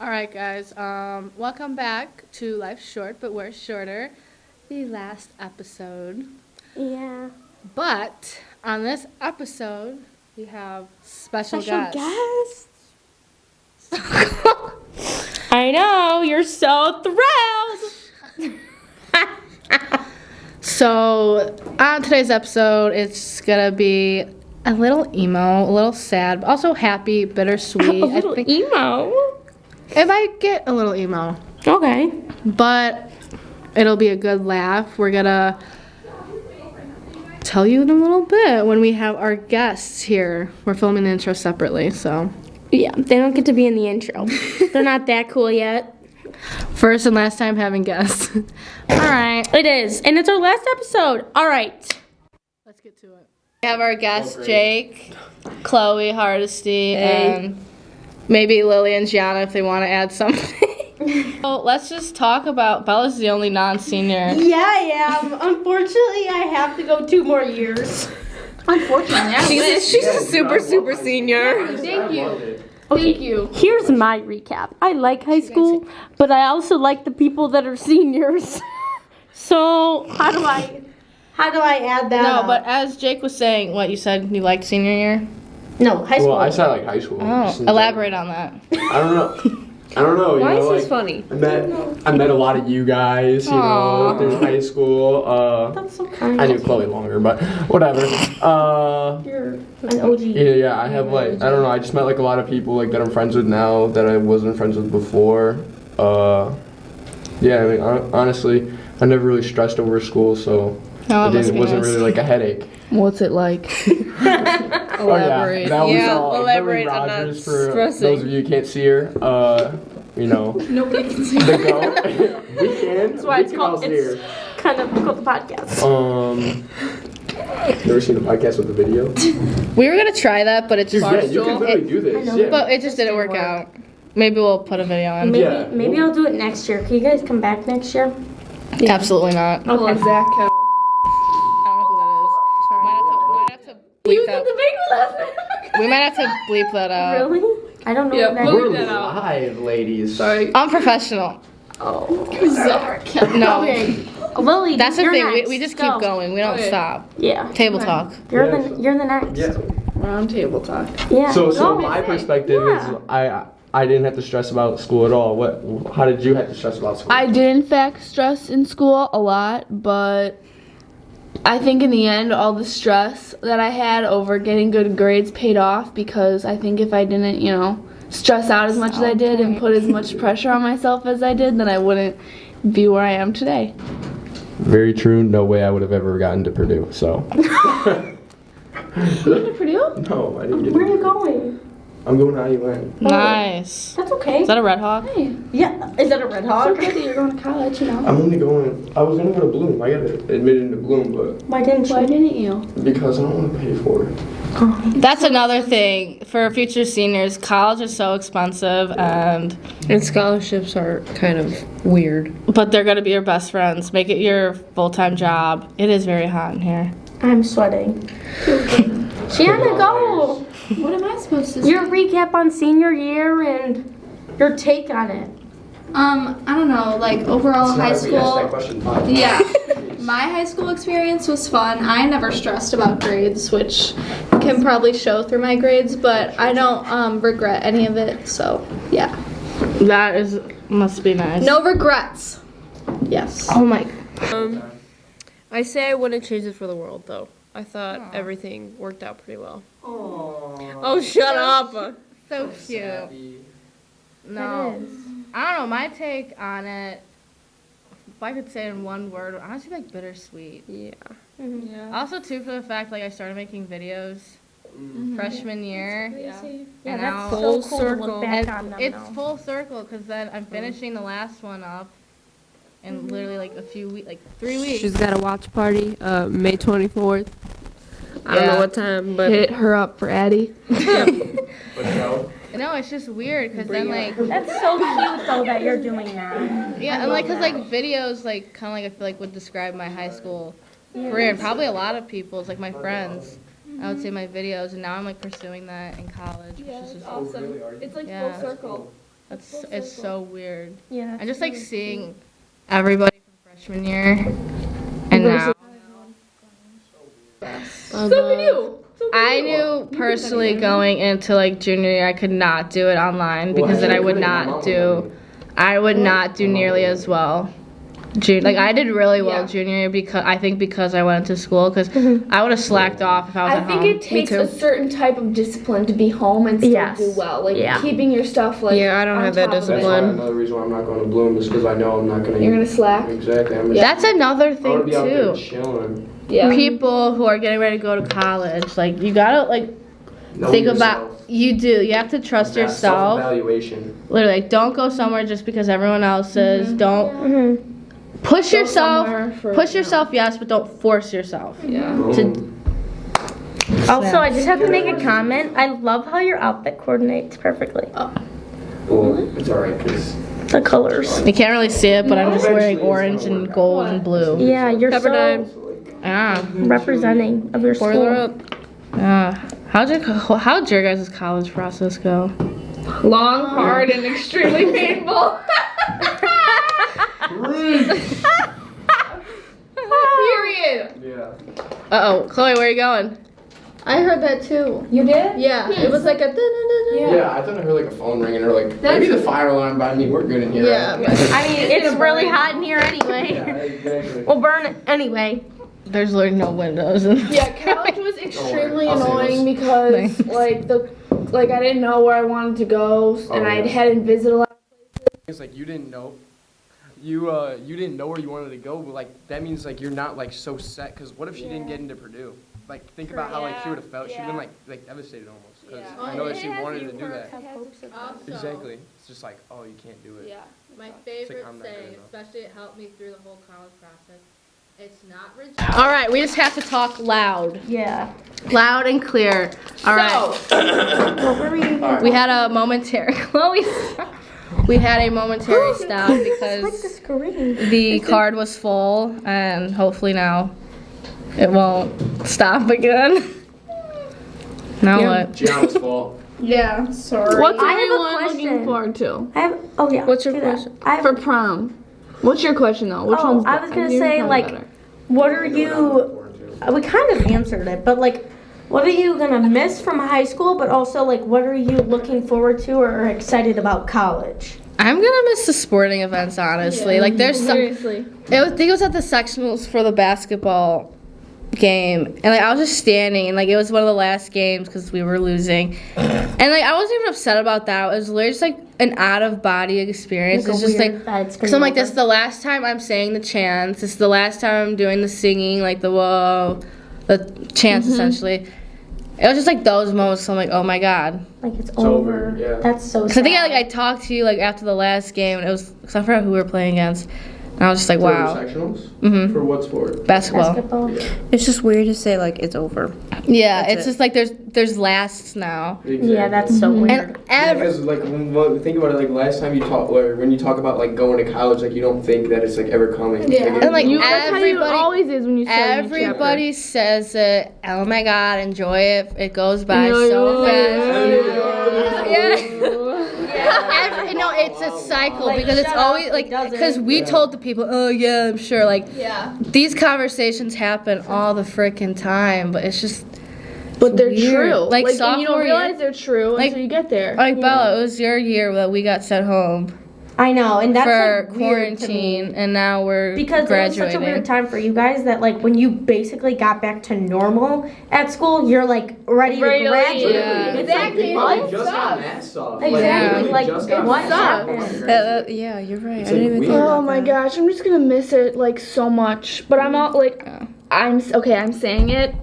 All right, guys. Welcome back to Life Short, but We're Shorter, the last episode. Yeah. But on this episode, we have special Special guests. I know, you're so thrilled. So on today's episode, it's gonna be a little emo, a little sad, but also happy, bittersweet. A little emo. It might get a little emo, Okay. but it'll be a good laugh. We're gonna tell you in a little bit when we have our guests here. We're filming the intro separately, so Yeah, they don't get to be in the intro. They're not that cool yet. first and last time having guests. All right, It is, and it's our last episode. All right. let's get to it. We have our guests, Jake, Chloe, Hardesty, and maybe Lily and Gianna if they want to add something. So let's just talk about Bella's the only non-senior. Yeah, I am. Unfortunately, I have to go 2 more years. Unfortunately, She's a super senior. Thank you. Okay, Thank you. Here's my recap. I like high school, but I also like the people that are seniors. So how do I add that? No, up? but as Jake was saying, what you said you liked senior year? no, high school. Well, I said like high school. Oh, just in elaborate on that. general. I don't know. I don't know. Why you know, is this like, funny? I met a lot of you guys, you Aw. know, through high school. That's so kind. I knew Chloe longer, but whatever. You're an OG. Yeah, I have like, I don't know, I just met like a lot of people like that I'm friends with now that I wasn't friends with before. Yeah, I mean, honestly, I never really stressed over school, so it wasn't really like a headache. What's it like? Oh yeah, that was Yeah, Lily elaborate on that Rogers for stressing. those of you who can't see her. You know, Nobody can see. the goat. We can. That's why we it's can called. all see her. It's kind of called the podcast. Never seen a podcast with a video? We were gonna try that, but it just Yeah, you can literally do this. know, Yeah. but it just didn't work out. Maybe we'll put a video on. Yeah. Maybe I'll do it next year. Can you guys come back next year? Absolutely not. I Okay. Zach. don't know who that is. Might have to bleep that. the big We might have to bleep that out. Really? I don't know Yeah, what that we'll is. do that out. Live, ladies. Sorry. Unprofessional. Oh. No. Okay. Lily, That's the you're thing. next. We just Go. keep going. We don't Okay. stop. Yeah. Table talk. You're Yes. the next. Yeah. Round table talk. Yeah. So go. my perspective is I didn't have to stress about school at all. How did you have to stress about school? I did in fact stress in school a lot, but I think in the end all the stress that I had over getting good grades paid off, because I think if I didn't, stress out as much as I did and put as much pressure on myself as I did, then I wouldn't be where I am today. Very true. No way I would have ever gotten to Purdue. So. Purdue? No, I didn't get. Where are you going? I'm going to IUN. Nice. That's okay. Is that a Red Hawk? Yeah. Is that a Red Hawk? It's okay that you're going to college, I'm only going. I was gonna go to Bloom. I got admitted into Bloom, but Why didn't you? Why didn't you? because I don't want to pay for it. That's another thing for future seniors. College is so expensive, and scholarships are kind of weird. but they're gonna be your best friends. Make it your full-time job. It is very hot in here. I'm sweating. Gianna, go. What am I supposed to Your recap on senior year and your take on it. I don't know, like overall high school. question. Yeah. My high school experience was fun. I never stressed about grades, which can probably show through my grades, but I don't regret any of it. So, yeah. That must be nice. No regrets. Yes. Oh my. I say I wouldn't change it for the world, though. I thought everything worked out pretty well. Oh, shut up! So cute. No. I don't know. My take on it, if I could say in one word, honestly, like bittersweet. Yeah. Also, too, for the fact like I started making videos freshman year. Yeah, And that's now so Full cool to circle. look back And on them it's now. full circle because then I'm finishing the last one up in literally like a few weeks, like 3 weeks. She's got a watch party, May 24th. I don't Yeah. know what time, but Hit her up for Addie. No, it's just weird because then like That's so cute though that you're doing that. yeah, and like because like videos like kind of like I feel like would describe my high school career and probably a lot of people's like my friends. I would say my videos, and now I'm like pursuing that in college, which is just awesome. It's like Yeah. full circle. It's so weird. Yeah. I just like seeing everybody from freshman year and now. I knew personally going into like junior year I could not do it online because then I would not do nearly as well. Like I did really well junior year because I went into school because I would have slacked off if I was I at think home. it takes a certain type of discipline to be home and still do well. Like keeping your stuff like Yeah, I don't on have that top of it. That's why discipline. another reason why I'm not going to Bloom is because I know I'm not going to. You're gonna slack. Exactly. That's another I thing want to be out there too. chilling. Yeah. People who are getting ready to go to college, like you gotta like Know think yourself. about you have to trust That yourself. Self-evaluation. Literally, like, don't go somewhere just because everyone else is. Don't push somewhere yourself. for, Push yourself, yes, but don't force yourself. Yeah. Boom. Also, I just have to make a comment. I love how your outfit coordinates perfectly. Well, it's alright because The colors. You can't really see it, but I'm just wearing orange and gold and blue. Yeah, you're Pepperdine. so Yeah. representing of your Spoiler school. up. Yeah. How'd your guys' college process go? Long, hard, and extremely painful. Period. yeah. Uh-oh. Chloe, where are you going? I heard that too. You did? Yeah, it was like a Yeah, I thought I heard like a phone ringing or like maybe the fire alarm, but I mean we're good in here. Yeah, right? but- I mean, it's really hot in here anyway. Yeah, exactly. We'll burn it anyway. There's literally no windows. In Yeah, college was extremely I'll say annoying this. because like I didn't know where I wanted to go and I hadn't visited a lot. It's like you didn't know. You didn't know where you wanted to go, but like that means like you're not like so set. Cause what if she didn't get into Purdue? Like think about how like she would have felt. She'd been like devastated almost. Cause I know that she wanted to do that. Exactly. It's just like oh you can't do it. Yeah. My like, favorite I'm not good saying, enough. especially it helped me through the whole college process. It's not rejection. All right, we just have to talk loud. Yeah. Loud and clear. All right. We had a momentary Chloe. We had a momentary stop because Screen. the card was full, and hopefully now it won't stop again. Now what? Gianna's fault. Yeah, sorry. What's I everyone have a looking question. forward to? I have. Oh yeah. What's your do that. question? I have, For prom. What's your question though? Which Oh, one's I was gonna yours say, sound like, better? what are you? We kind of answered it, but like, what are you gonna miss from high school? But also, like, what are you looking forward to or excited about college? I'm gonna miss the sporting events, honestly. Like, there's some. Seriously. I think it was at the sectionals for the basketball game, and like I was just standing, and like it was one of the last games because we were losing, and like I wasn't even upset about that. It was literally just like an out of body experience. Like It's a just weird like that it's because I'm like gonna this is the last time I'm saying the chants. This is the last time I'm doing the singing, like the whoa, the chants essentially. It was just like those moments. So I'm like, oh my god. Like it's over, over. yeah. That's so. Because I think I talked to you like after the last game, and it was because I forgot who we were playing against, and I was just like, wow. For sectionals? Mhm. For what sport? Basketball. basketball. It's just weird to say like it's over. Yeah, That's it's it. just like there's lasts now. Yeah, that's so weird. And every Because like think about it, like last time you talk, or when you talk about like going to college, like you don't think that it's like ever coming. Yeah. And, like, That's how you everybody- always is when you start a new chapter. everybody says it. Oh my god, enjoy it. It goes by so fast. Yeah. No, it's a cycle Like, because it's shut always up, like it doesn't. because we told the people, oh yeah, I'm sure. Like these conversations happen all the freaking time, but it's just But they're weird. true. Like, and you sophomore don't realize year- they're true like- until you get there. like Bella. It was your year that we got sent home I know, and that's for like weird to me. quarantine, and now we're Because it was graduating. such a weird time for you guys that like when you basically got back to normal at school, you're like ready to Ready to leave. graduate. Yeah. It's Exactly. like, Like, just got masks off. Exactly. we Like, just got what masks off. happened? Yeah, you're right. It's I didn't like even weird. think about Oh my that. gosh, I'm just gonna miss it like so much. But I'm all like, Yeah. I'm saying it.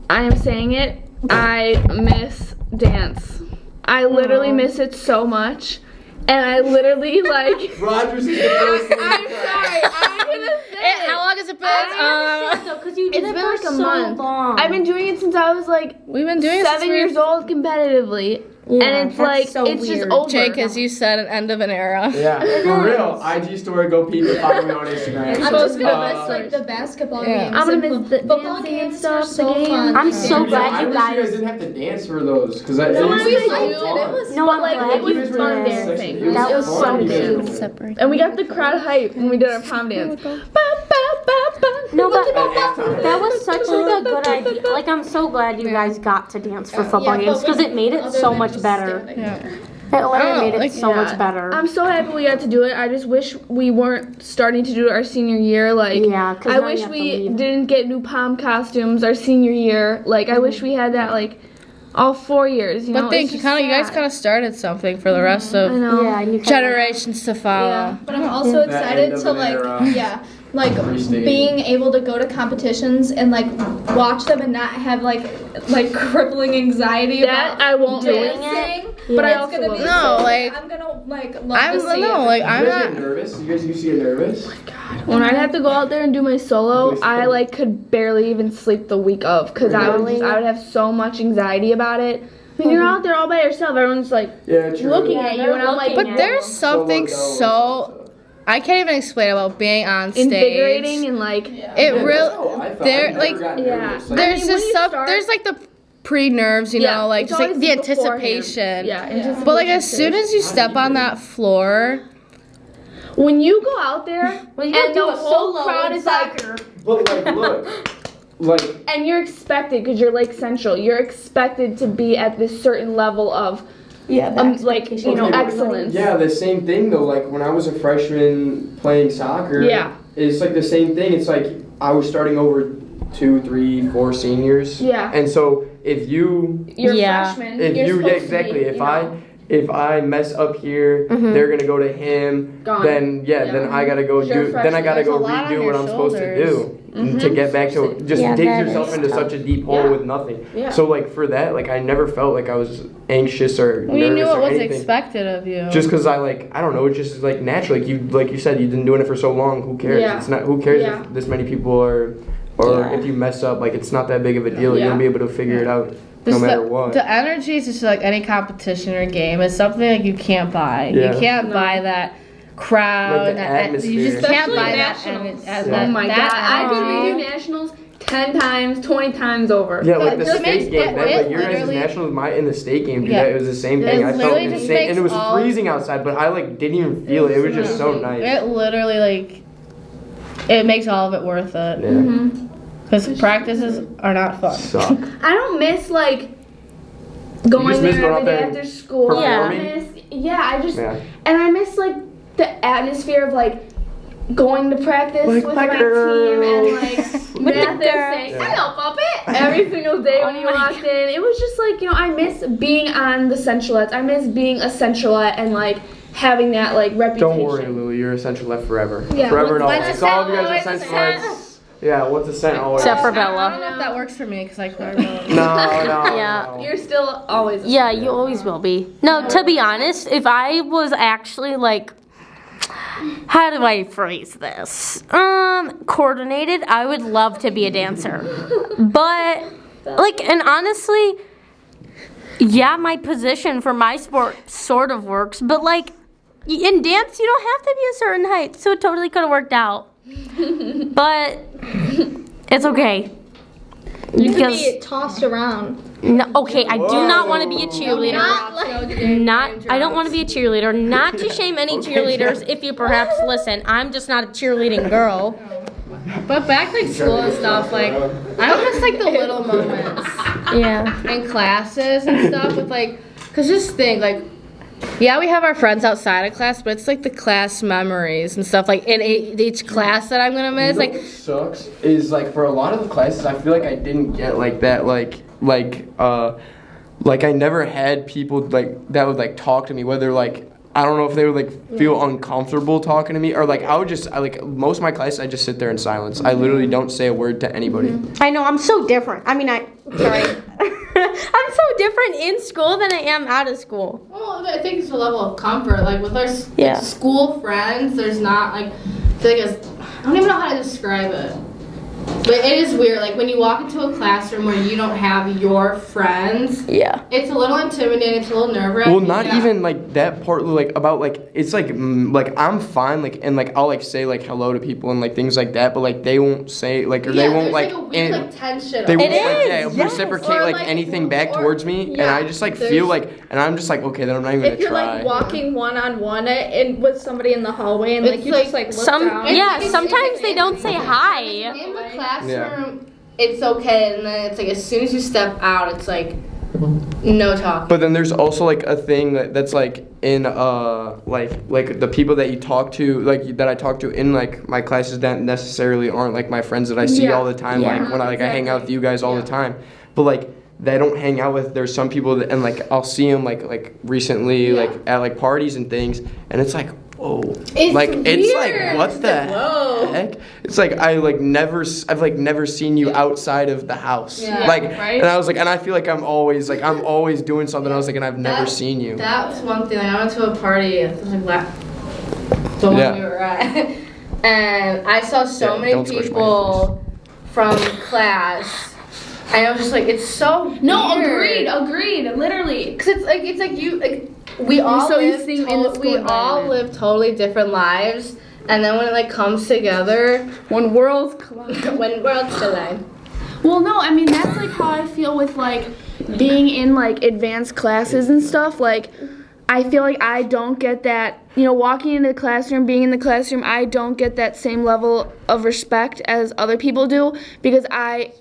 I am saying it. I miss dance. I literally miss it so much, and I literally like. Rogers is the first thing. I'm sorry. I'm gonna say How long is participants. Because you did It's it been for like a so month. long. I've been doing it since I was like We've been doing it since 7 we were- years old competitively. Yeah, and it's that's like, so it's weird. just over. Jake, as you said, an end of an era. Yeah, for real. IG story, go peep it, follow me on Instagram. I'm just gonna Uh, miss like the basketball Yeah. games. I'm gonna and miss the football dancing and games stuff, are so the games. fun. I'm so Yeah, glad I you wish you guys guys. didn't have to dance for those, because I No, used we to be so liked it. fun. It was No, I'm like, glad it was you You guys fun were in dancing. section. It That was was fun. so You guys cute. were- Separate. And we got the crowd hype when we did our prom dance. Ba, ba, ba, ba. No, but halftime. that was such like a good idea. Like, I'm so glad you guys got to dance for football games because it made it so much better. Yeah. It literally made it like, so much better. I'm so happy we got to do it. I just wish we weren't starting to do it our senior year. Like, Yeah, 'cause I now you wish have to we leave. didn't get new pom costumes our senior year. Like, I wish we had that like all 4 years. You know, But think It's you just kind of, you guys sad. kind of started something for the rest of I know. Yeah, and you kinda- generations to follow. Yeah. But I'm also That excited end of to an like, era. like Restating. being able to go to competitions and like watch them and not have like crippling anxiety That about I won't do. dancing. But I Yeah. also It's gonna love be it. No, so, like, I'm gonna love I'm to see no, it. like You I'm guys not. get nervous? You guys used to get nervous? When I'd have to go out there and do my solo, I like could barely even sleep the week of because I Really? would have so much anxiety about it. I mean, you're out there all by yourself. Everyone's like Yeah, true. looking Yeah, at you, they're and I'm like, looking But at there's something so I can't even explain about being on stage. invigorating and like It That's really how I felt. there I never like got yeah. nervous. Like, there's I mean, when just you stuff. start- There's like the pre-nerves, you know, like it's just like always the beforehand. anticipation. Yeah, anticipation But like as stage. soon as you step on that floor, when you go out there Well, you and do the a whole solo crowd in is like, soccer. but like, look, like, and you're expected because you're Lake Central, you're expected to be at this certain level of Yeah, like you know Okay, but- excellence. yeah, the same thing though. Like when I was a freshman playing soccer, Yeah. it's like the same thing. It's like I was starting over 2, 3, 4 seniors. Yeah. And so if you, You're Yeah. a freshman. if you're you, yeah, supposed to exactly. be, If you I, know, if I mess up here, they're gonna go to him. Gone. Then then I gotta go You're a do. Then I gotta freshman. go There's a lot on redo your what I'm supposed to do to get back to just Yeah, dig that yourself is into tough. such a deep hole Yeah. with nothing. Yeah. So like for that, like I never felt like I was anxious or we nervous knew or what was anything. expected of you. Just because I I don't know, it's just like natural. Like you said, you've been doing it for so long. Who cares? Yeah. It's not. Who cares Yeah. if this many people are, or Yeah. if you mess up. Like it's not that big of a deal. Yeah. You'll be able to figure it out no Just matter the, what. The energy is just like any competition or game. It's something like you can't buy. Yeah. You can't buy that crowd. Like the that, you just atmosphere. can't buy Especially that. nationals. Yeah. Oh my god, I could energy. redo nationals 10 times, 20 times over. Yeah, like the just state makes game. it- That, it like your guys' literally- national, in the state game, dude. Yeah. That it was the same It thing. I felt literally just insane, and it was makes all- freezing outside, but I like didn't even feel it. It was just so nice. It literally like it makes all of it worth it. Yeah, Because practices are not fun. suck. I don't miss like You going just miss there going every out day there after school. Yeah. I miss, I just Yeah. and I miss like the atmosphere of like going to practice Like with my my girls. team and like Beth is saying, Yeah. "Hello, puppet," every single day when you walked in. It was just like I miss being on the Centralettes. I miss being a Centralette and like having that like reputation. Don't worry, Lily. You're essential left forever. Yeah. Forever and When's always. the All of you cent? guys are When's the essential cent? lefts. Yeah, what's a cent always? Except for I don't Bella. know if that works for me because I clear No, no. Yeah. no. You're still always. Yeah, you always will be. No, to be honest, if I was actually like, how do I phrase this? Coordinated, I would love to be a dancer. But, like, and honestly, yeah, my position for my sport sort of works, but like, in dance, you don't have to be a certain height, so it totally could have worked out. But, it's okay. You could Because- be tossed around. No, okay, I do not want to be a cheerleader. Not like I don't want to be a cheerleader. Not to shame any cheerleaders if you perhaps listen. I'm just not a cheerleading girl. But back like school and stuff, like I don't miss like the little moments Yeah. in classes and stuff with like, cause just think like, yeah, we have our friends outside of class, but it's like the class memories and stuff like in each class that I'm gonna miss. You know Like what sucks is like for a lot of the classes, I feel like I didn't get like that, like I never had people like that would like talk to me, whether like I don't know if they would like feel uncomfortable talking to me or like I like most of my classes I just sit there in silence. I literally don't say a word to anybody. I know, I'm so different. I mean, sorry. I'm so different in school than I am out of school. well, I think it's a level of comfort. Like with our Yeah. school friends, there's not like feel like I don't even know how to describe it. But it is weird, like when you walk into a classroom where you don't have your friends, Yeah. it's a little intimidating, it's a little nerve-wracking. Well, not even like that part, like about like it's like like I'm fine, like and like I'll like say like hello to people and like things like that, but like they won't say like or they won't there's like, a weird, like tension. they on won't it. like, is, yeah, yes. reciprocate Or, like like, anything back or- towards me, and yeah, I just like there's- feel like, and I'm just like okay, then I'm not even If gonna you're try. like walking one-on-one and with somebody in the hallway and like It's you like just like look Some down. yeah, sometimes they don't say hi. In the classroom, it's okay, and then it's like as soon as you step out, it's like no talking. But then there's also like a thing that's like in like the people that you talk to, like that I talk to in like my classes that necessarily aren't like my friends that I see Yeah. all the time, Yeah. like when I hang out with you guys all the time. But like that I don't hang out with, there's some people that, and like I'll see them like recently like at like parties and things, and it's like whoa, It's like it's weird. like what It's the like, whoa. heck? It's like I've like never seen you outside of the house, Yeah. like, Right? and I was like, and I feel like I'm always doing something. I was like, and I've never That- seen you. That's one thing. Like, I went to a party. It was like the one Yeah. we were at, and I saw so Yeah, many don't squish my people from class. And I was just like, it's so No, weird. agreed, literally. Cause it's like you like we all so live used to in the we school all environment. live totally different lives, and then when it like comes together, When worlds collide. when worlds collide. Well, no, I mean that's like how I feel with like being in like advanced classes and stuff. Like, I feel like I don't get that. You know, walking into the classroom, being in the classroom, I don't get that same level of respect as other people do because I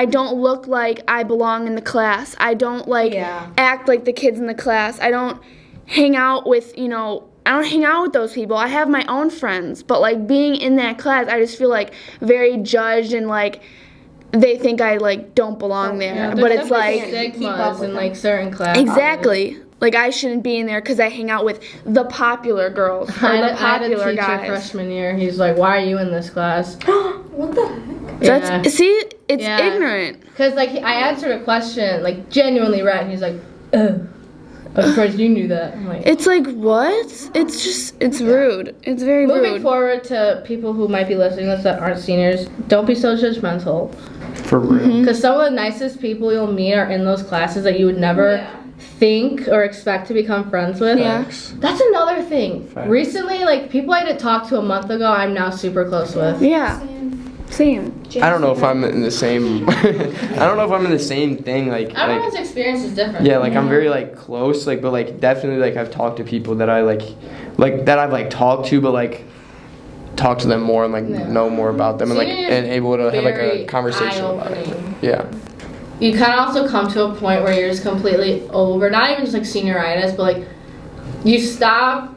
don't look like I belong in the class. I don't like Yeah. act like the kids in the class. I don't hang out with, I don't hang out with those people. I have my own friends, but like being in that class, I just feel like very judged and like they think I like don't belong there. But it's like stigmas in like certain classes. exactly. Like I shouldn't be in there because I hang out with the popular girls or I the had a popular teacher guys. freshman year. He's like, "Why are you in this class?" What the heck? That's see, it's Yeah. ignorant. Because like I answered a question like genuinely right, and he's like, "Ugh, of course you knew that." I'm like, It's like what? It's rude. It's very moving rude. forward to people who might be listening to this that aren't seniors, don't be so judgmental. For real. Because some of the nicest people you'll meet are in those classes that you would never think or expect to become friends with. Yeah. That's another thing. Facts. Recently, like people I didn't talk to a month ago, I'm now super close with. Yeah. Same. I don't know if I'm in the same. I don't know if I'm in the same thing. Like Everyone's experience is different. yeah, like I'm very like close. Like but like definitely like I've talked to people that I like that I've like talked to, but like talk to them more and like know more about them and like Seniors and able to have like very a conversation about it. eye-opening. Yeah. You kind of also come to a point where you're just completely over, not even just like senioritis, but like you stop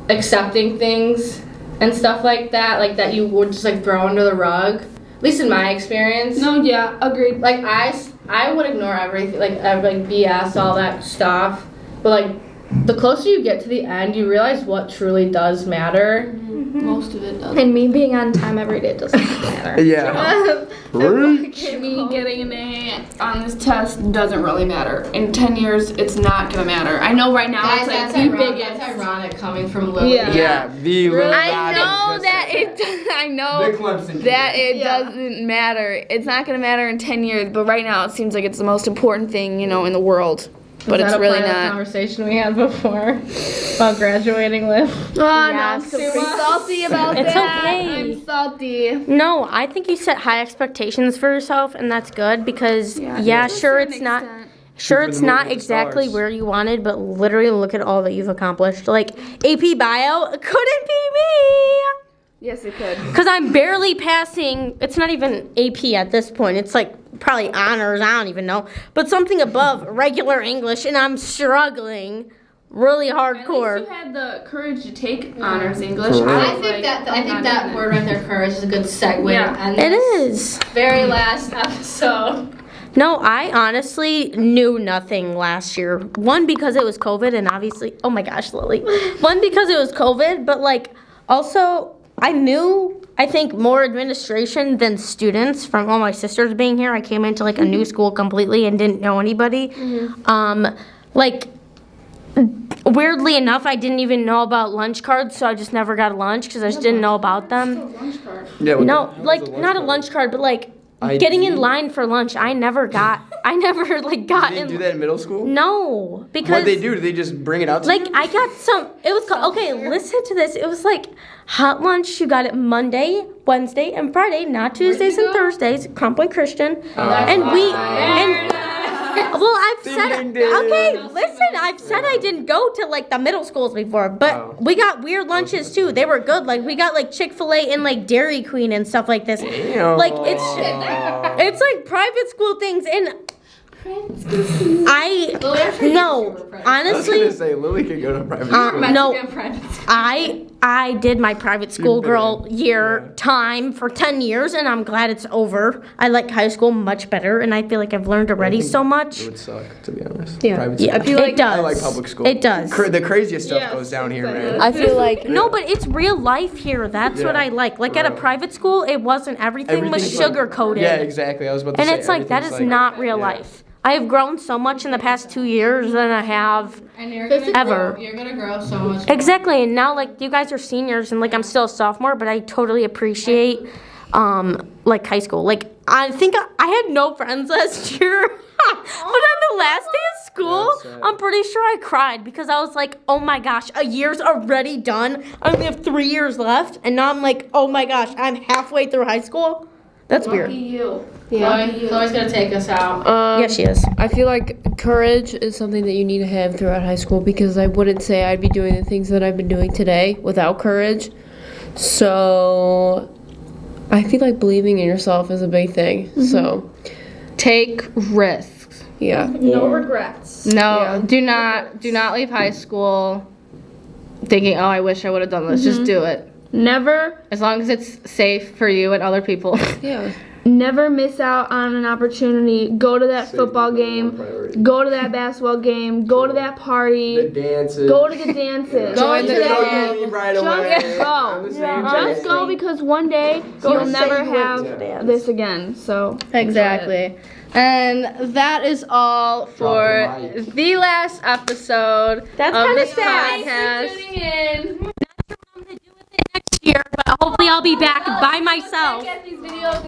accepting things and stuff like that you would just like throw under the rug. At least in my experience. No, yeah, agreed. Like I would ignore everything, like BS, all that stuff. But like the closer you get to the end, you realize what truly does matter. Most of it does. And me being on time every day doesn't matter. Yeah. Me getting an A on this test doesn't really matter. In 10 years, it's not gonna matter. I know right now Guys, it's like that's the ironic. biggest. That's ironic coming from Lily. Yeah. Yeah. The I know that it. I know Clemson that it doesn't matter. It's not gonna matter in 10 years, but right now it seems like it's the most important thing, in the world. But Is it's that a really part of the not. conversation we had before about graduating with. Oh, no, Yes. I'm so salty about It's that. okay. I'm salty. No, I think you set high expectations for yourself, and that's good because sure it's not. Sure, for it's the not movie, the exactly stars. where you wanted, but literally look at all that you've accomplished. Like, AP Bio couldn't be me! Yes, it could. Because I'm barely passing, it's not even AP at this point. It's like probably honors, I don't even know. But something above regular English, and I'm struggling really At least hardcore. you had the courage to take honors English. For real. I was think like, that I'm not that doing word right there, courage, is a good segue Yeah. to end It this is. very last episode. No, I honestly knew nothing last year. One, because it was COVID, and obviously, oh my gosh, Lily. One, because it was COVID, but like, also, I knew, I think, more administration than students from all my sisters being here. I came into like a new school completely and didn't know anybody. Like, weirdly enough, I didn't even know about lunch cards, so I just never got a lunch because I just didn't know about them. Yeah. No, like not a lunch card, but like getting in line for lunch. I never got like got Did they in. do that in middle school? No, because What they do? Did they just bring it out to like you? I got some. It was called, okay. Listen to this. It was like hot lunch. You got it Monday, Wednesday, and Friday, not Tuesdays and Thursdays. Crown Point Christian, and we and. Well, I've said ding, ding. okay. Listen, I've said I didn't go to like the middle schools before, but we got weird lunches too. They were good. Like we got like Chick-fil-A and like Dairy Queen and stuff like this. Like it's like private school things, and I no I was honestly. gonna say Lily could go to private school. No, I did my private school girl year time for 10 years, and I'm glad it's over. I like high school much better, and I feel like I've learned already so much. It would suck, to be honest. Yeah. Private Yeah, school. it does. I like public school. It does. The craziest stuff goes down here, man. I feel like No, but it's real life here. That's what Yeah. I like. Like at a private school, it wasn't everything was Everything's like- sugar coated. Yeah, exactly. I was about to And say. it's like that is everything's not real yeah. life. I have grown so much in the past 2 years than I have And you're ever. You're gonna grow so much. Exactly, and now like you guys are seniors, and like I'm still a sophomore, but I totally appreciate like high school. Like I think I had no friends last year, but on the last day of school, That's sad. I'm pretty sure I cried because I was like, oh my gosh, a year's already done. I only have 3 years left, and now I'm like, oh my gosh, I'm halfway through high school. That's weird. Chloe's gonna take us out. Yeah, she is. I feel like courage is something that you need to have throughout high school because I wouldn't say I'd be doing the things that I've been doing today without courage. So I feel like believing in yourself is a big thing. So Take risks. yeah. No regrets. No, do not leave high school thinking, oh, I wish I would have done this. Just do it. Never, As long as it's safe for you and other people. Yeah. never miss out on an opportunity. Go to that football game. Go to that basketball game. Go to that The party. dances. Go to the dances. Go to to the that. club. Leave right Just away. go. I'm the same Just thing. go because one day you'll never have this again. So Exactly. And that is all for Drop the mic. the last episode That's of kinda this sad. podcast. Next year, but hopefully I'll be back by myself. Get these videos.